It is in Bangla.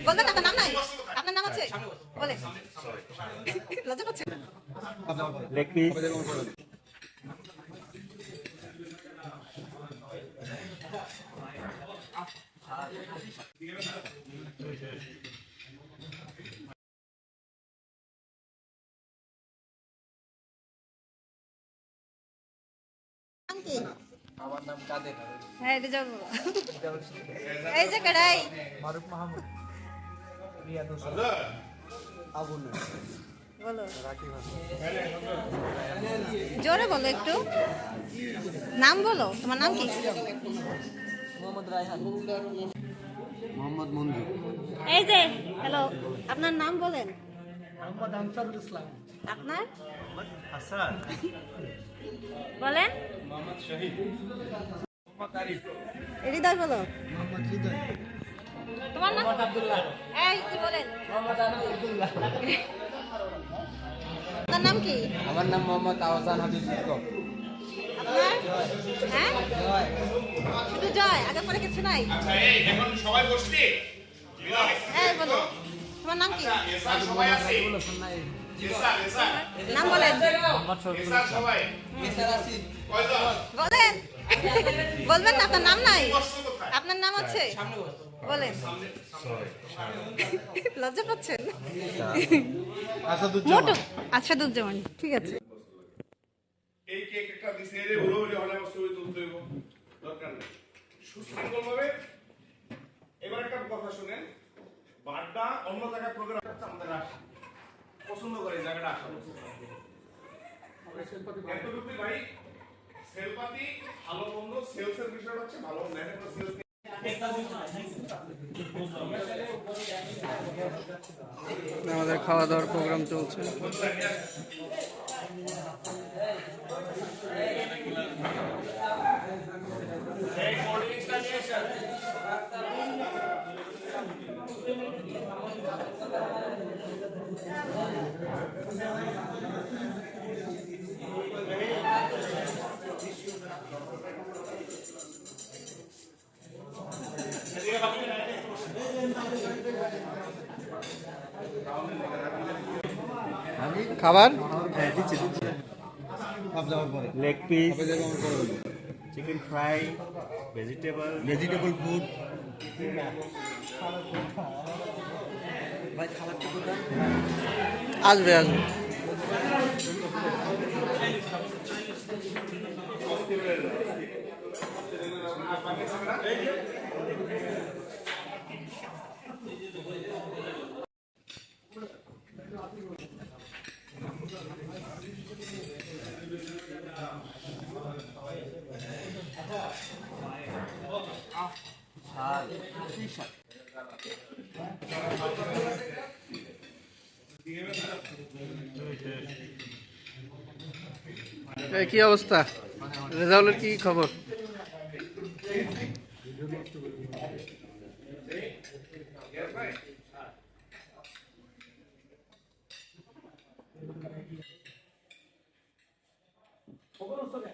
বলবেন আপনার নাম নাই? আপনার নাম আছে? বলেন। লজ্জা পাচ্ছেন? Leg piece. নাম কি? আমার নাম কাদের। হ্যাঁ এটা যাবো। এই যে কড়াই মারুফ মাহমুদ, রিয়াদুল আবুল, বলো, রাকিব হাসান। জোরে বলো একটু, নাম বলো, তোমার নাম কি? মোহাম্মদ রায়হান, মোহাম্মদ মঞ্জু, এই যে হ্যালো, আপনার নাম বলেন। মোহাম্মদ আনসারুল ইসলাম, আপনার হাসান, বলেন। মোহাম্মদ শহীদ, মোহাম্মদ আরিফ, হৃদয় বলো। মোহাম্মদ হৃদয়, তোমার নাম? আব্দুল্লাহ, এই কি বলেন? মোহাম্মদ আব্দুল্লাহ। আপনার নাম কি? আমার নাম মোহাম্মদ আওয়াজান হাবিব বিক্রম। আপনার? হ্যাঁ শুধু জয়, আগে পরে কিছু নাই? আচ্ছা এই এখন সবাই বসছি এই বলো, তোমার নাম কি? এসা সবাই আছে এসা নাম বলেন। এসা সবাই কয়জন বলেন। বলবেন না, আপনার নাম নাই? বসছো কোথায় আপনার নাম আছে? বলেন। লজ্জা পাচ্ছেন? মোটু আসাদুজ্জামান, ঠিক আছে। এই কেক একটা দিছে রে উড়ে হলে আমার ছবি তুলতে হইব দরকার নেই সুশৃঙ্খলভাবে এবার একটা কথা শুনেন বাড্ডা অন্য জায়গায় প্রোগ্রাম করতে আমাদের আসে পছন্দ করে এই জায়গাটা আসা এতটুকুই ভাই সেলপাতি ভালো মন্দ সেলসের বিষয়টা হচ্ছে ভালো মন্দ একটা সেলস আমাদের খাওয়া দাওয়ার প্রোগ্রাম চলছে। এই কোল্ড ড্রিঙ্কসটা নিয়ে এসেন খাবার হ্যাঁ দিচ্ছি দিচ্ছি। Leg piece, chicken fry, vegetable food. আসবে আসবে। কি অবস্থা, রেজাউলের কি খবর? খবর হচ্ছে